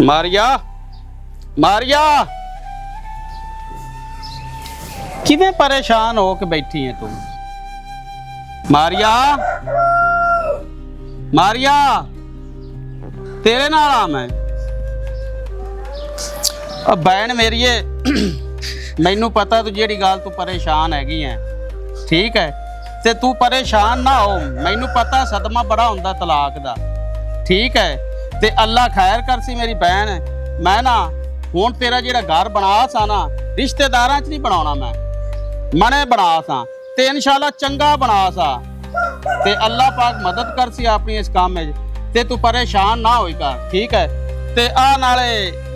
मारिया मारिया किवें परेशान हो के बैठी है तू? मारिया मारिया तेरे नाल आ मैं बहन मेरीए मैनू पता तू जेड़ी गल तू परेशान हैगी है ठीक है ते तू परेशान ना हो। मैनू पता सदमा बड़ा हुंदा तलाक दा ठीक है ते अल्लाह खैर कर सी मेरी बहन। मैं ना हुण तेरा जेड़ा घर बना सा ना रिश्तेदारां च नहीं बनाउणा मैं मने बना सा ते इंशाल्लाह चंगा बना सा ते अल्लाह पाक मदद कर सी अपनी इस काम में ते तू परेशान ना होई कर ठीक है। ते आ नाले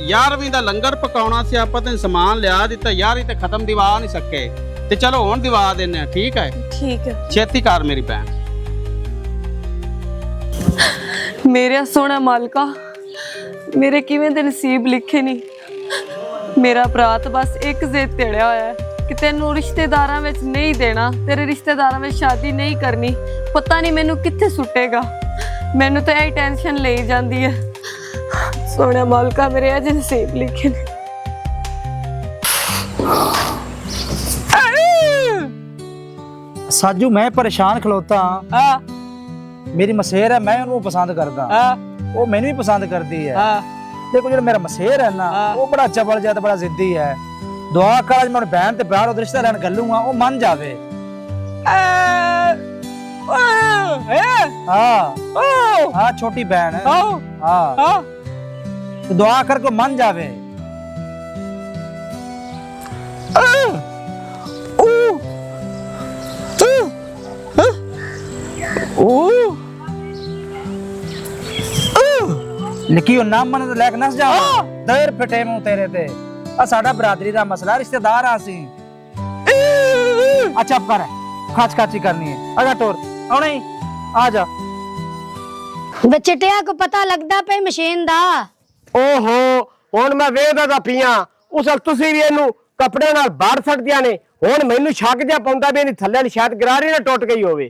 11वीं दा लंगर पकाउणा सी आपां तैनूं समान लिया दित्ता 11वीं ते खत्म दिवा नहीं सके ते चलो हुण दिवा देने ठीक है। ठीक है छेती कर मेरी बहन। मेरे सोहना मालका मेरे किवें दे नसीब लिखे नहीं। मेरा भरा तो बस एक जिद तेड़िया होया है कि तेनू रिश्तेदारां विच नहीं देना, तेरे रिश्तेदारां विच शादी नहीं करनी। पता नहीं मैनू कित्थे सुटेगा, मैनू तो यही टेंशन ले जाती है। सोहना मालका मेरे अज नसीब लिखे ने। साजू मैं परेशान खलोता हाँ। मेरी मसेर है मैं उन्हें पसंद करदा हाँ। वो मैंने भी पसंद करती है हाँ। देखो जो मेरा मसेर है ना हाँ। वो बड़ा चबल जाता बड़ा जिद्दी है। दुआ कर मैं बहन ते प्यार रिश्ता लैन गलूंगा वो मन जावे हाँ हाँ छोटी बहन है हाँ तो दुआ करके मन जावे। निकी नाम मन तो लैक नस जा देर फटे मुंह तेरे ते आ साडा बरादरी दा मसला रिश्तेदार आसी। अच्छा अब कर खाच खाची करनी है आजा टोर आओ नहीं आ जा बचटिया को पता लगदा पे मशीन दा। ओहो हुण मैं वेखदा दा पिया उस वक्त तुसी भी इनू कपड़े नाल बाहर सटदियां ने। हुण मैनू शक जा पौंदा भी इनी थल्ले शायद गरारी ना टुट गई होवे।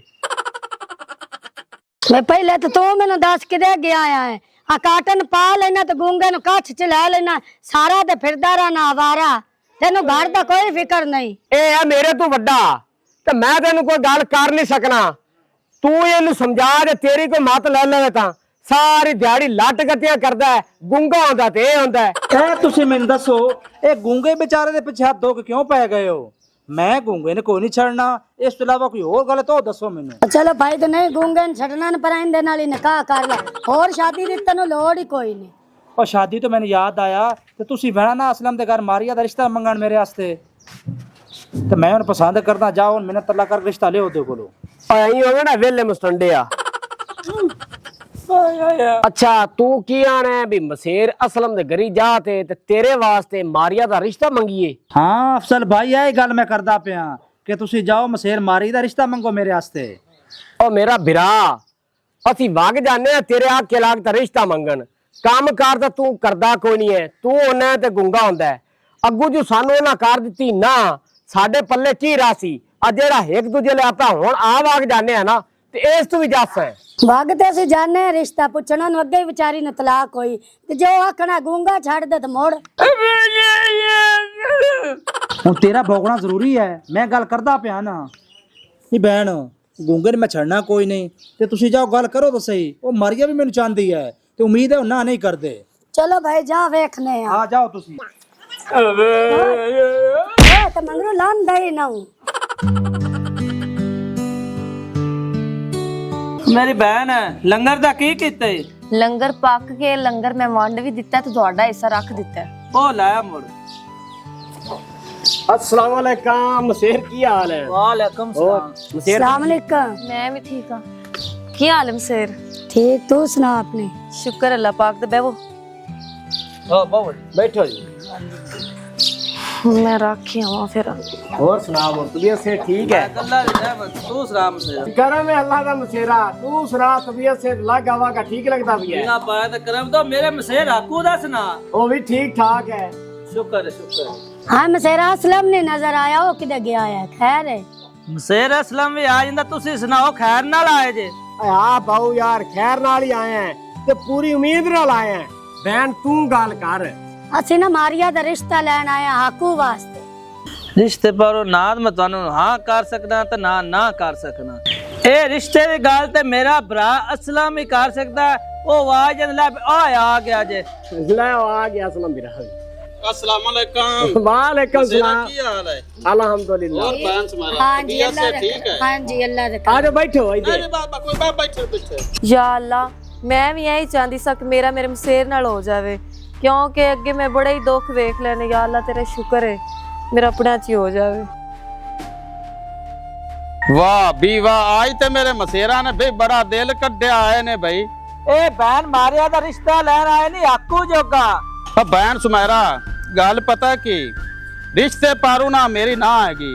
मैं पहले तो तू मैनू दस किदे गया है आ काटन पा लेना तो गूंगे नु कच्छ च लै लेना सारा ते फिरदा रहना आवारा तेनू घर दा कोई फिक्र नहीं। ए है मेरे तो वड्डा ते मैं तेनू कोई गल कर नहीं सकना। तू इनू समझा दे तेरी कोई मत ले ले तां सारी दिहाड़ी लट गतियां करदा है गूंगा होंदा ते ए होंदा है। ए तुसी मैनू दसो ए गूंगे बेचारे दे पिछे हाथ धो के क्यों पै गए हो? मैं गूंगे ने कोई नहीं छड़ना इस तो इलावा कोई और गल तो दसो मैनू। चलो भाई तो नहीं गूंगे ने छड़ना न पर इंदे नाल ही निकाह कर ले और शादी दी तैनू लोड़ ही कोई नहीं। और शादी तो मैंने याद आया ते तुसी बहना ना असलम दे घर मारिया दा रिश्ता मंगण मेरे वास्ते ते मैं उन पसंद करदा जाओ मैंने तल्ला कर रिश्ता ले ओदे कोलो आई होवे ना वेले मुस्टंडे आ। अच्छा तू की आने भी मसेर असलम दे घरी जा ते तेरे वास्ते मारिया दा रिश्ता मंगीए। हाँ अफसल भाई यही गल मैं करदा पिया कि तुसी जाओ मसेर मारी दा रिश्ता मंगो मेरे वास्ते। ओ मेरा बिरा असी वग जाने तेरे आके लाग दा रिश्ता मंगन काम कार दा तू करदा कोई नहीं है। तू ओना ते गुंगा होंदा है अगू जो सानू ना कर दित्ती ना साडे पल्ले की रासी आ जेड़ा एक दूजे ले आपा हुण आ वग जाने है ना ते इस तू भी जस है भागते से जाने रिश्ता पुछना नु अगे विचारी न तलाक होई ते जो आखना गूंगा छड़ दे ते मोड़। हुण तेरा भोगना जरूरी है मैं गल करदा पिया ना नी बहन गूंगे ने मैं छड़ना कोई नहीं ते तुसी जाओ गल करो तो सही। ओ मारिया भी मैनू चाहती है ते उम्मीद है ना नहीं कर दे। चलो भाई जा वेखने आ हाँ जाओ तुसी ते मंगरू लान दई ना मेरी बहन लंगर दा की कीते? लंगर पक के लंगर मैं वंड भी दिता तो ਤੁਹਾਡਾ हिस्सा रख दिता है। ओ लाया मुड़। अस्सलाम वालेकुम मसेर की हाल है? वालेकुम सलाम। मसेर अस्सलाम वालेकुम। मैं भी ठीक हां। की हाल है मसेर? ठीक तू सुना अपने? शुक्र अल्लाह पाक दा बेवो ओ बहुत बैठो जी मैं रखी आवा फिर। और सुना वो तबीयत से ठीक है? अल्लाह दी रहमत तू सलाम से करम है अल्लाह का मसेरा। तू सुना तबीयत से लग आवा का ठीक लगता भी है? बिना पाया तो करम तो मेरे मसेर आकू दा सुना। वो भी ठीक ठाक है शुक्र शुक्र। हाँ मसेरा असलम ने नजर आया वो किधर गया है? खैर है मसेर असलम भी आ जिंदा तुसी सुनाओ खैर नाल आए जे? हाँ बाऊ यार खैर नाल ही आए हैं ते पूरी उम्मीद नाल आए हैं ਬੈਨ ਤੂੰ ਗੱਲ ਕਰ। ਅਸੀਂ ਨਾ ਮਾਰੀਆ ਦਾ ਰਿਸ਼ਤਾ ਲੈਣ ਆਏ ਹਾਂ ਹਾਕੂ ਵਾਸਤੇ। ਰਿਸ਼ਤੇ ਪਰ ਨਾ ਮੈਂ ਤੁਹਾਨੂੰ ਹਾਂ ਕਰ ਸਕਦਾ ਤੇ ਨਾ ਨਾ ਕਰ ਸਕਦਾ। ਇਹ ਰਿਸ਼ਤੇ ਦੀ ਗੱਲ ਤੇ ਮੇਰਾ ਭਰਾ ਅਸਲਮ ਹੀ ਕਰ ਸਕਦਾ। ਉਹ ਆਵਾਜ਼ ਲੈ ਆ ਗਿਆ ਜੇ। ਲੈ ਆ ਗਿਆ ਅਸਲਮ ਵੀਰਾ। अस्सलाम वालेकुम। वालेकुम सलाम। ਕੀ ਹਾਲ ਹੈ? अल्हम्दुलिल्लाह। और बहन तुम्हारा हाँ जी तबीयत अल्लाह से ठीक है? हाँ जी अल्लाह दे आ जाओ बैठो इधर। अरे बाबा कोई बाबा बैठो बैठो। ਯਾ ਅੱਲਾ ਮੈਂ ਵੀ ਇਹੀ ਚਾਹੁੰਦੀ ਸਾਂ ਕਿ ਮੇਰਾ ਮੇਰੇ ਮਸੇਰ ਨਾਲ ਹੋ ਜਾਵੇ, ਕਿਉਂਕਿ ਅੱਗੇ ਮੈਂ ਬੜੇ ਹੀ ਦੁੱਖ ਵੇਖ ਲੈਣੇ। ਯਾ ਅੱਲਾ ਤੇਰਾ ਸ਼ੁਕਰ ਹੈ ਮੇਰਾ ਆਪਣਾ ਚ ਹੀ ਹੋ ਜਾਵੇ। वाह भी वाह, आज ते मेरे मसेरा ने भाई बड़ा दिल कड्ढिया आए ने भाई। ਇਹ ਬਹਿਨ ਮਾਰਿਆ ਦਾ ਰਿਸ਼ਤਾ ਲੈਣ ਆਏ ਨਹੀਂ ਆਕੂ ਜੋਗਾ। बहन सुमेरा गल पता की रिश्ते पारू ना मेरी ना हैगी।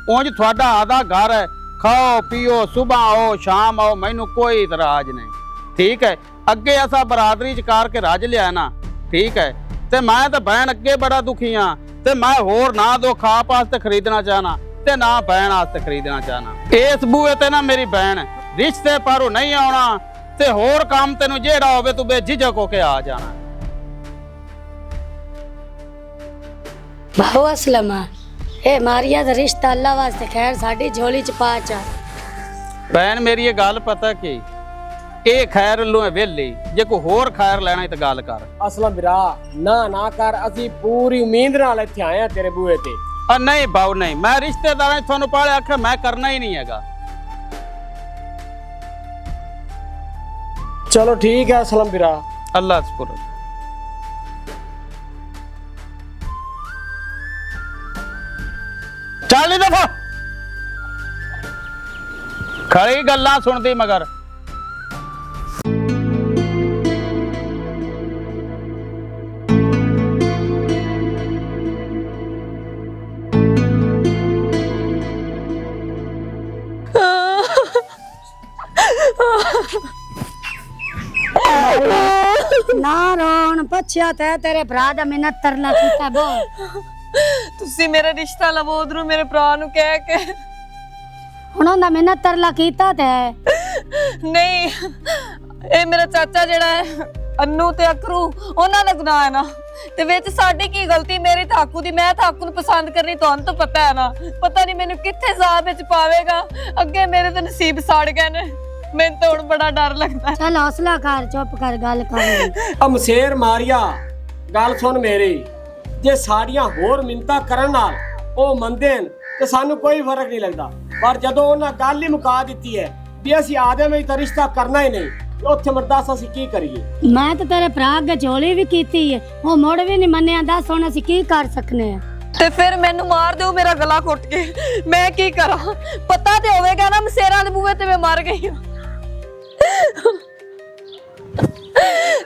उंज थोड़ा आधा घर है, खाओ पियो सुबह आओ शाम आओ, मैनू कोई इतराज नहीं। ठीक है, अगे ऐसा बरादरी च करके रज लिया ना, ठीक है। ते मैं तो बहन अगे बड़ा दुखी हाँ, ते मैं होर ना दो खाप वास्ते खरीदना चाहना ते ना बहन वास्ते खरीदना चाहना। इस बूए ते ना मेरी बहन रिश्ते पारू नहीं आना ते होर काम तेनू जेड़ा होवे तू बेझिझक होके आ जाना। बहु असलमा ए मारिया दा रिश्ता अल्लाह वास्ते खैर साडी झोली च पा चा। भैन मेरी ये गल पता की ਇਹ ਖੈਰ ਲੋ ਵੇਲੀ, ਜੇ ਕੋਈ ਹੋਰ ਖੈਰ ਲੈਣਾ ਤੇ ਗੱਲ ਕਰ। ਅਸਲਮ ਵੀਰਾ ਨਾ ਨਾ ਕਰ, ਅਸੀਂ ਪੂਰੀ ਉਮੀਦ ਨਾਲ ਇੱਥੇ ਆਏ ਆ ਤੇਰੇ ਬੂਹੇ ਤੇ। ਆ ਨਹੀਂ ਬਾਉ ਨਹੀਂ, ਮੈਂ ਰਿਸ਼ਤੇਦਾਰਾਂ ਚ ਤੁਹਾਨੂੰ ਪਾਲਿਆ ਆਖਿਆ ਮੈਂ ਕਰਨਾ ਹੀ ਨਹੀਂ ਹੈਗਾ। ਚਲੋ ਠੀਕ ਹੈ ਅਸਲਮ ਵੀਰਾ। ਅੱਲਾ ਸ਼ੁਕਰ। ਚੱਲ ਨੀ ਦਫਾ, ਖੜੀ ਗੱਲਾਂ ਸੁਣਦੀ ਮਗਰ। ना रोन पछिया ते तेरे भरा दा मिन्नत तरला कीता बो। ਤੁਸੀਂ ਮੇਰਾ ਰਿਸ਼ਤਾ ਲਵੋ ਉਧਰੋਂ ਮੇਰੇ ਭਰਾ ਨੂੰ ਕਹਿ ਕੇ। ਹੁਣ ਉਹਦਾ ਮਿੰਨਤ ਤਰਲਾ ਕੀਤਾ ਤੇ ਨਹੀਂ, ਇਹ ਮੇਰਾ ਚਾਚਾ ਜਿਹੜਾ ਹੈ ਅੰਨੂ ਤੇ ਅਕਰੂ, ਉਹਨਾਂ ਦਾ ਗੁਨਾਹ ਹੈ ਨਾ, ਤੇ ਵਿੱਚ ਸਾਡੀ ਕੀ ਗਲਤੀ? ਮੇਰੀ ਤਾਂ ਹਾਕੂ ਦੀ, ਮੈਂ ਤਾਂ ਹਾਕੂ ਨੂੰ ਪਸੰਦ ਕਰਨੀ, ਤੁਹਾਨੂੰ ਤਾਂ ਪਤਾ ਹੈ ਨਾ। ਪਤਾ ਨਹੀਂ ਮੈਨੂੰ ਕਿੱਥੇ ਜ਼ਾਬ ਵਿੱਚ ਪਾਵੇਗਾ। ਅੱਗੇ ਮੇਰੇ ਤਾਂ ਨਸੀਬ ਸੜ ਗਏ ਨੇ, ਮੈਨੂੰ ਤਾਂ ਹੁਣ ਬੜਾ ਡਰ ਲੱਗਦਾ। चल हौसला कर, चुप कर, गल कर। ਆ ਮਸੇਰ ਮਾਰੀਆ ਗੱਲ ਸੁਣ ਮੇਰੀ, ਜੇ ਸਾਡੀਆਂ ਹੋਰ ਮਿੰਤਾ ਕਰਨ ਨਾਲ ਉਹ ਮੰਨਦੇ ਨੇ ਤੇ ਸਾਨੂੰ ਕੋਈ ਫਰਕ ਨਹੀਂ ਲੱਗਦਾ, ਪਰ ਜਦੋਂ ਉਹਨਾਂ ਗੱਲ ਹੀ ਮੁਕਾ ਦਿੱਤੀ ਹੈ ਵੀ ਅਸੀਂ ਆਦਮ ਵਿੱਚ ਤਾਂ ਰਿਸ਼ਤਾ ਕਰਨਾ ਹੀ ਨਹੀਂ, ਉੱਥੇ ਮਰਦਾਸ ਅਸੀਂ ਕੀ ਕਰੀਏ? मैं तो तेरे भरा अगे झोली भी कीती है, वो मुड़ भी नहीं मन्निया। दस हुण असीं की कर सकने हैं? ਤੇ ਫਿਰ ਮੈਨੂੰ ਮਾਰ ਦਿਓ ਮੇਰਾ ਗਲਾ ਘੁੱਟ ਕੇ, ਮੈਂ ਕੀ ਕਰਾਂ? ਪਤਾ ਤੇ ਹੋਵੇਗਾ ਨਾ ਮਸੇਰਾਂ ਦੇ ਬੂਹੇ ਤੇ ਮੈਂ ਮਰ ਗਈ ਹਾਂ।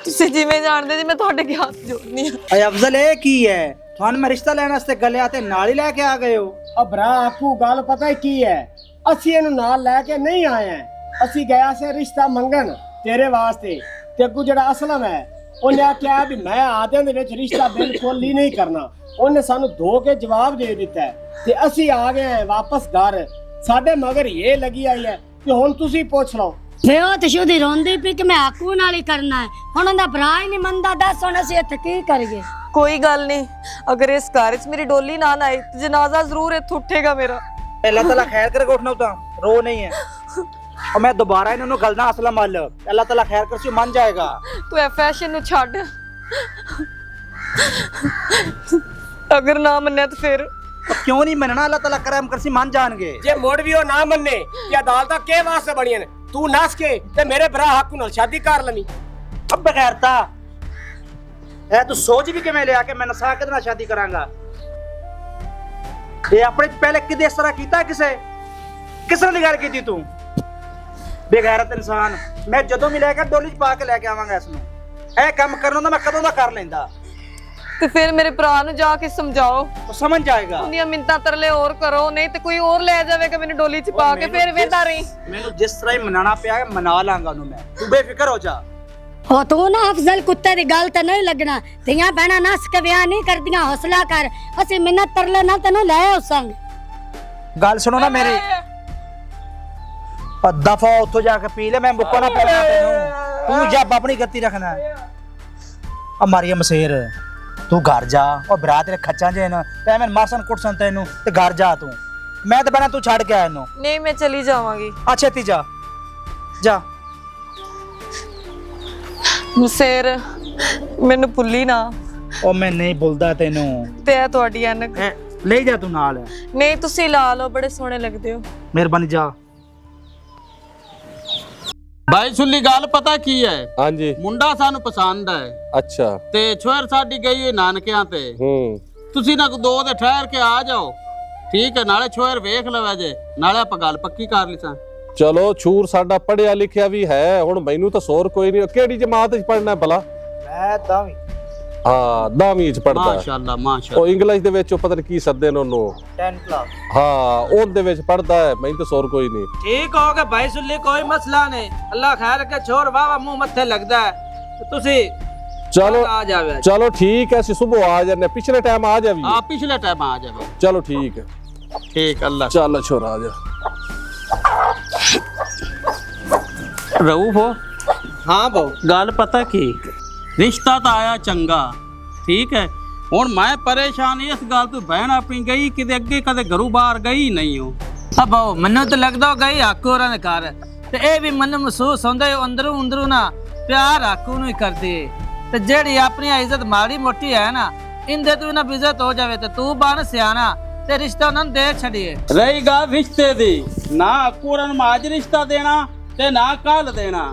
ਤੁਸੀਂ ਜਿਵੇਂ ਜਾਣਦੇ ਜੀ ਮੈਂ ਤੁਹਾਡੇ ਅੱਗੇ ਹੱਥ ਜੋੜਨੀ ਆ। ਅਏ ਅਫਜ਼ਲ ਇਹ ਕੀ ਹੈ? ਤੁਹਾਨੂੰ ਮੈਂ ਰਿਸ਼ਤਾ ਲੈਣ ਵਾਸਤੇ ਗਲਿਆ ਤੇ ਨਾਲ ਹੀ ਲੈ ਕੇ ਆ ਗਏ ਹੋ। ਆ ਭਰਾ ਆਪੂ ਗੱਲ ਪਤਾ ਕੀ ਹੈ, ਅਸੀਂ ਇਹਨੂੰ ਨਾਲ ਲੈ ਕੇ ਨਹੀਂ ਆਏ ਹਾਂ, ਅਸੀਂ ਗਿਆ ਸੀ ਰਿਸ਼ਤਾ ਮੰਗਣ ਤੇਰੇ ਵਾਸਤੇ। ਤੇ ਅੱਗੂ ਜਿਹੜਾ ਅਸਲਮ ਹੈ ਉਹਨੇ ਆਖਿਆ ਵੀ ਮੈਂ ਆਦਮ ਦੇ ਵਿੱਚ ਰਿਸ਼ਤਾ ਬਿਲਕੁਲ ਹੀ ਨਹੀਂ ਕਰਨਾ। ਉਹਨੇ ਸਾਨੂੰ ਧੋ ਕੇ ਜਵਾਬ ਦੇ ਦਿੱਤਾ ਹੈ ਤੇ ਅਸੀਂ ਆ ਗਏ ਹਾਂ ਵਾਪਸ ਘਰ। ਸਾਡੇ ਮਗਰ ਇਹ ਲੱਗੀ ਆਈ ਹੈ ਕਿ ਹੁਣ ਤੁਸੀਂ ਪੁੱਛ ਲਓ। ਵੇ ਉਹ ਤੇ ਸ਼ੁਦੀ ਰੋਂਦੀ ਪਈ ਕਿ ਮੈਂ ਹਾਕੂ ਨਾਲ ਹੀ करना है। ਹੁਣ ਉਹਦਾ ਭਰਾ ਹੀ ਨਹੀਂ ਮੰਨਦਾ। ਦੱਸ ਹੁਣ ਅਸੀਂ ਇੱਥੇ ਕੀ ਕਰੀਏ? ਕੋਈ ਗੱਲ ਨਹੀਂ, ਅਗਰ ਇਸ ਘਰ 'ਚ ਮੇਰੀ ਡੋਲੀ ਨਾ ਆਈ ਤੇ ਜਨਾਜ਼ਾ ਜ਼ਰੂਰ ਇੱਥੇ ਉੱਠੇਗਾ ਮੇਰਾ। अल्लाह ताला खैर करके उठना होता, रो नहीं है। और मैं दोबारा इन्होंने गलना असलम वाल, अल्लाह ताला खैर कर सी मान जाएगा। ਤੂੰ ਇਹ ਫੈਸ਼ਨ ਨੂੰ ਛੱਡ, ਅਗਰ ਨਾ ਮੰਨਿਆ ਤਾਂ ਫਿਰ और क्यों नहीं मनना? अल्लाह ताला करम कर सी मान जाएंगे। ਜੇ ਮੁੜ ਵੀ ਉਹ ਨਾ ਮੰਨੇ ਕਿ ਅਦਾਲਤਾਂ ਕਿਹ ਵਾਸਤੇ ਬਣੀਆਂ ਨੇ? ਤੂੰ ਨਸ ਕੇ ਤੇ ਮੇਰੇ ਭਰਾ ਹੱਕ ਨਾਲ ਸ਼ਾਦੀ ਕਰ ਲਵੀਂ। अब बगैरता है तू सोच भी कि मैं ले आके मैं नसा के ना शादी करांगा? ये अपने पहले किदे इस तरह कीता? किस ने गल की तू? बेगैरत इंसान। मैं जदों भी लेकर डोली च पा के लेके आवांगा इसनु। ए काम करना तो मैं कदों दा कर लेंदा। ਤੇ ਫਿਰ ਮੇਰੇ ਭਰਾ ਨੂੰ ਜਾ ਕੇ ਸਮਝਾਓ, तो समझ जाएगा। ਉਹਦੀਆਂ ਮਿੰਤਾਂ ਤਰਲੇ ਹੋਰ ਕਰੋ, ਨਹੀਂ ਤੇ ਕੋਈ ਹੋਰ ਲੈ ਜਾਵੇਗਾ ਮੈਨੂੰ ਡੋਲੀ 'ਚ ਪਾ ਕੇ। ਫਿਰ ਵੇਂਦਾ ਰਹੀ। मैनू जिस तरह ही मनाना पिया मना लांगा ओनू मैं, तू बेफिक्र हो जा। हो तू ना अफजल कुत्ते दी गल ते नहीं लगना। धीआं भैणां नस के ब्याह नहीं करदियां। हौसला कर, ਅਸੀਂ ਮਿੰਨਤ ਤਰਲੇ ਨਾ ਤੈਨੂੰ ਲੈ ਆਉ संग। गल सुनो ना मेरी, दफा उतो जाके पी ले, मैं मुक्का ना पड़ा तेनू। तू जब अपनी गति रखना है। ਆ ਮਾਰੀਆ ਮਸੇਰ ਤੂੰ ਘਰ ਜਾ, ਉਹ ਬਰਾਤ ਤੇਰੇ ਖੱਚਾਂ ਜੇ ਨੇ ਤੇ ਐਵੇਂ ਮਾਰਸਨ ਕੁੱਟਸਨ ਤੈਨੂੰ, ਤੇ ਘਰ ਜਾ ਤੂੰ। ਮੈਂ ਤਾਂ ਪਹਿਲਾਂ ਤੂੰ ਛੱਡ ਕੇ ਆਇਆ ਇਹਨੂੰ। ਨਹੀਂ ਮੈਂ ਚਲੀ ਜਾਵਾਂਗੀ। ਆ ਛੇਤੀ ਜਾ ਜਾ। ਮਸੇਰ ਮੈਨੂੰ ਭੁੱਲੀ ਨਾ। ਉਹ ਮੈਂ ਨਹੀਂ ਭੁੱਲਦਾ ਤੈਨੂੰ। ਤੇ ਇਹ ਤੁਹਾਡੀ ਐਨਕ ਲੈ ਜਾ ਤੂੰ ਨਾਲ। ਨਹੀਂ ਤੁਸੀਂ ਲਾ ਲਓ, ਬੜੇ ਸੋਹਣੇ ਲੱਗਦੇ ਹੋ। ਮਿਹਰਬਾਨੀ ਜਾ। ਬਾਈ ਸੁੱਲੀ ਗੱਲ ਪਤਾ ਕੀ ਹੈ? ਹਾਂਜੀ ਮੁੰਡਾ ਸਾਨੂੰ ਪਸੰਦ ਹੈ ਅੱਛਾ ਤੇ ਛੁਆਰ ਸਾਡੀ ਗਈ ਹੈ ਨਾਨਕਿਆਂ ਤੇ। ਤੁਸੀਂ ਨਾ ਦੋ ਦੇ ਠਹਿਰ ਕੇ ਆ ਜਾਓ, ਠੀਕ ਹੈ? ਨਾਲੇ ਛੁਆਰ ਵੇਖ ਲਵੇ ਜੇ, ਨਾਲੇ ਆਪਾਂ ਗੱਲ ਪੱਕੀ ਕਰ ਲਿਸਾਂ। ਚਲੋ ਛੂਰ ਸਾਡਾ ਪੜਿਆ ਲਿਖਿਆ ਵੀ ਹੈ, ਹੁਣ ਮੈਨੂੰ ਤਾਂ ਸੋਰ ਕੋਈ ਨਹੀਂ। ਕਿਹੜੀ ਜਮਾਤ ਚ ਪੜਨਾ ਭਲਾ? ਮੈਂ 10ਵੀਂ। ਹਾਂ 10ਵੀਂ ਚ ਪੜਦਾ। ਮਾਸ਼ਾਅੱਲਾ ਮਾਸ਼ਾਅੱਲਾ। ਉਹ ਇੰਗਲਿਸ਼ ਦੇ ਵਿੱਚ ਉਹ ਪਤਾ ਨਹੀਂ ਕੀ ਸੱਦੇ ਨੇ ਉਹਨੂੰ। 10 ਕਲਾਸ। ਹਾਂ ਉਹਦੇ ਵਿੱਚ ਪੜਦਾ ਹੈ, ਮੈਨੂੰ ਤਾਂ ਸੋਰ ਕੋਈ ਨਹੀਂ। ठीक हो गया भाई सुल्ली, कोई मसला नहीं। अल्लाह खैर के छोर वाह मुंह मत्थे लगदा है तो तुसी चलो आ जावे। चलो ठीक है, ਅਸੀਂ ਸੁਬਹ ਆ ਜਾਂਦੇ, ਪਿਛਲੇ ਟਾਈਮ ਆ ਜਾਵੀ। ਹਾਂ ਪਿਛਲੇ ਟਾਈਮ ਆ ਜਾਵੇ। ਚਲੋ ਠੀਕ ਹੈ, ਠੀਕ ਅੱਲਾ। ਚੱਲ ਛੋਰਾ ਆ ਜਾ। ਰਊਫ हाँ बहु ਗੱਲ ਪਤਾ ਕੀ, ਰਿਸ਼ਤਾ ਤਾਂ ਆਇਆ ਚੰਗਾ, ਠੀਕ ਹੈ? ਹੁਣ ਮੈਂ ਪਰੇਸ਼ਾਨ ਇਸ ਗੱਲ ਤੋਂ ਬਹਿਣ ਆਪਣੀ ਗਈ ਕਿਤੇ ਅੱਗੇ ਕਦੇ ਘਰੋਂ ਬਾਹਰ ਗਈ ਨਹੀਂ ਹੋ। अब बहु मन्नू तो लगदा गई हाकू होरां दे घर ते ए भी मन महसूस होंदा है अंदरों अंदरों ना प्यार हाकू नु ही करदी है। ते जेड़ी अपनी इज्जत माड़ी मोटी है ना, इंदे तू ना बेइज्जत हो जावे ते तू बन सियाना ते रिश्ता उन्हां दे छड़िए। ਰਹੀ ਗੱਲ ਰਿਸ਼ਤੇ ਦੀ, ਨਾ ਅਕੂਰਨ ਮਾਜ ਰਿਸ਼ਤਾ ਦੇਣਾ ਤੇ ਨਾ ਕੱਲ ਦੇਣਾ।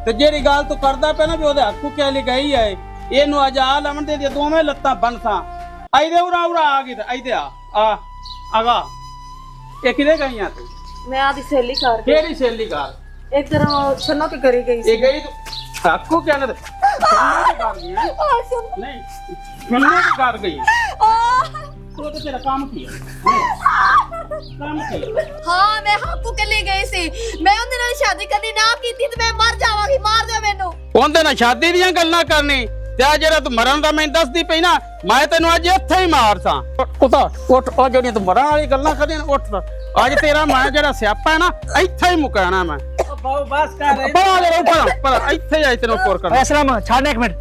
ਤੇ ਜਿਹੜੀ ਗੱਲ ਤੂੰ ਕਰਦਾ ਪਿਆ ਨਾ ਵੀ ਉਹਦੇ ਹੱਕੂ ਕਹਿ ਲਈ ਗਈ ਹੈ, ਇਹਨੂੰ ਅੱਜ ਆ ਲਵਣ ਦੇ ਦੋਵੇਂ ਲੱਤਾਂ ਬੰਨਸਾਂ। ਆਈਦੇ ਉਰਾ ਉਰਾ ਆ ਗਈ ਤੇ ਆਈਦੇ ਆ ਆਗਾ। ਇਹ ਕਿਹਦੇ ਗਈਆਂ ਤੂੰ? ਮੈਂ ਆਦੀ ਸਹੇਲੀ ਕਰ ਕਿਹੜੀ ਸਹੇਲੀ ਘਰ? ਇੱਕ ਤਰ੍ਹਾਂ ਛੰਨੋ ਕੇ ਕਰੀ ਗਈ ਇਹ ਗਈ ਤੂੰ ਹੱਕੂ ਕਹਿਣਾ ਤੇ ਕਰ ਗਈ ਹੈ? ਨਹੀਂ ਕਿੰਨੇ ਦੀ ਕਰ ਗਈ ਤੂੰ ਤੇ ਤੇਰਾ ਕੰਮ ਕੀ ਹੈ? ਕੰਮ ਕੀ ਹੈ? ਹਾਂ ਮੈਂ ਹਾਕੂ ਕੇ ਲਈ ਗਈ ਸੀ। ਮੈਂ ਉਹਦੇ ਨਾਲ ਸ਼ਾਦੀ ਕਰਨੀ ਨਾ ਕੀਤੀ ਤੇ ਮੈਂ ਮਰ ਜਾਵਾਂਗੀ, ਮਾਰ ਦਿਓ ਮੈਨੂੰ। ਉਹਦੇ ਨਾਲ ਸ਼ਾਦੀ ਦੀਆਂ ਗੱਲਾਂ ਕਰਨੀ ਤੇ ਆ ਜਿਹੜਾ ਤੂੰ ਮਰਨ ਦਾ ਮੈਨੂੰ ਦੱਸਦੀ ਪਈ ਨਾ, ਮੈਂ ਤੈਨੂੰ ਅੱਜ ਇੱਥੇ ਹੀ ਮਾਰਸਾਂ। ਉਤਾ ਉੱਠ, ਉਹ ਜਿਹੜੀਆਂ ਤੂੰ ਮਰਨ ਵਾਲੀ ਗੱਲਾਂ ਕਰਦੀ ਨਾ, ਉੱਠ। ਅੱਜ ਤੇਰਾ ਮੈਂ ਜਿਹੜਾ ਸਿਆਪਾ ਹੈ ਨਾ, ਇੱਥੇ ਹੀ ਮੁਕਾਣਾ ਮੈਂ। ओ बहु बस कर रही ਪਰਾਂ ਦੇ ਪਰ ਇੱਥੇ ਹੀ ਤੈਨੂੰ ਪੁਰ ਕਰਨਾ। ਅਸਲਮ ਛੱਡ ਇੱਕ ਮਿੰਟ।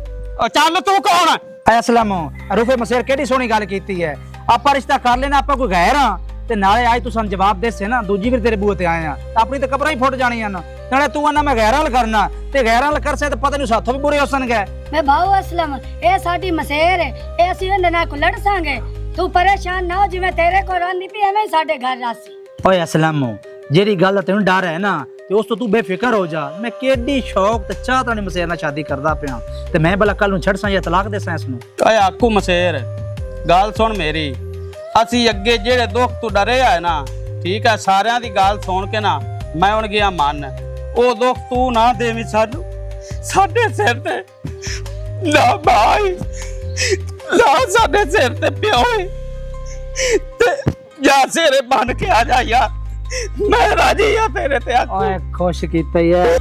ਚੱਲ ਤੂੰ ਕੌਣ ਹੈ? ਅਸਲਮ ਰੂਫੇ ਮਸੇਰ ਕਿਹੜੀ ਸੋਹਣੀ ਗੱਲ ਕੀਤੀ ਹੈ। ਆਪਾਂ ਰਿਸ਼ਤਾ ਕਰ ਲੈਣਾ, ਆਪਾਂ ਕੋਈ ਗੈਰ ਆ ਤੇ ਨਾਲੇ ਅੱਜ ਤੂੰ ਸਾਨੂੰ ਜਵਾਬ ਦੇਸੇ ਨਾ, ਦੂਜੀ ਵੀ ਤੇਰੇ ਬੂਹੇ ਤੇ ਆਏ ਆ, ਆਪਣੀ ਤਾਂ ਕਬਰਾਂ ਹੀ ਫੁੱਟ ਜਾਣੀਆਂ ਨਾ। ਨਾਲੇ ਤੂੰ ਆਨਾ ਮੈਂ ਗੈਰਾਂ ਨਾਲ ਕਰਨਾ ਤੇ ਗੈਰਾਂ ਨਾਲ ਕਰ ਸੇ ਤੇ ਪਤਾ ਨਹੀਂ ਸਾਥੋਂ ਵੀ ਬੁਰੇ ਹੋਸਣਗੇ। ਮੈਂ ਭਾਉ ਅਸਲਮ, ਇਹ ਸਾਡੀ ਮਸੇਰ ਹੈ, ਇਹ ਅਸੀਂ ਉਹਦੇ ਨਾਲ ਕੋ ਲੜ ਸਾਂਗੇ। ਤੂੰ ਪਰੇਸ਼ਾਨ ਨਾ ਹੋ, ਜਿਵੇਂ ਤੇਰੇ ਕੋਲ ਰਹਿੰਦੀ ਪਈ ਐਵੇਂ ਹੀ ਸਾਡੇ ਘਰ ਰਾਸੀ। ਓਏ ਅਸਲਮ ਜਿਹੜੀ ਗੱਲ ਦਾ ਤੈਨੂੰ ਡਰ ਹੈ ਨਾ, ਤੇ ਉਸ ਤੋਂ ਤੂੰ ਬੇਫਿਕਰ ਹੋ ਜਾ। ਮੈਂ ਕਿਹੜੀ ਸ਼ੌਕ ਤੇ ਚਾਹ ਤਾਂ ਨਹੀਂ ਮਸੇਰ ਨਾਲ ਸ਼ਾਦੀ ਕਰਦਾ ਪਿਆ, ਤੇ ਮੈਂ ਭਲਾ ਕੱਲ ਨੂੰ ਛੱਡ ਸਾਂ ਜਾਂ ਤਲਾਕ ਦੇ ਸਾਂ ਇਸ ਨੂੰ। ਓਏ ਆਕੂ ਮਸੇਰ, ਗੱਲ ਸੁਣ ਮੇਰੀ। ਅਸੀਂ ਅੱਗੇ ਜਿਹੜੇ ਦੁੱਖ ਤੋਂ ਡਰੇ ਆ ਨਾ, ਠੀਕ ਹੈ, ਸਾਰਿਆਂ ਦੀ ਗੱਲ ਸੁਣ ਕੇ ਨਾ ਮੈਂ ਹੁਣ ਗਿਆ ਮੰਨ। ਉਹ ਦੁੱਖ ਤੂੰ ਨਾ ਦੇਵੀਂ ਸਾਨੂੰ, ਸਾਡੇ ਸਿਰ ਤੇ ਨਾ ਭਾਈ ਨਾ ਸਾਡੇ ਸਿਰ ਤੇ ਪਿਓ ਤੇ ਜਾਂ ਸਿਰੇ ਬਣ ਕੇ ਆ ਜਾ ਯਾਰ, ਮੈਂ ਰਾਜੀ ਆ ਤੇਰੇ ਤੇ ਆਕੂ। ਓਏ ਖੁਸ਼ ਕੀਤਾ ਹੀ ਹੈ।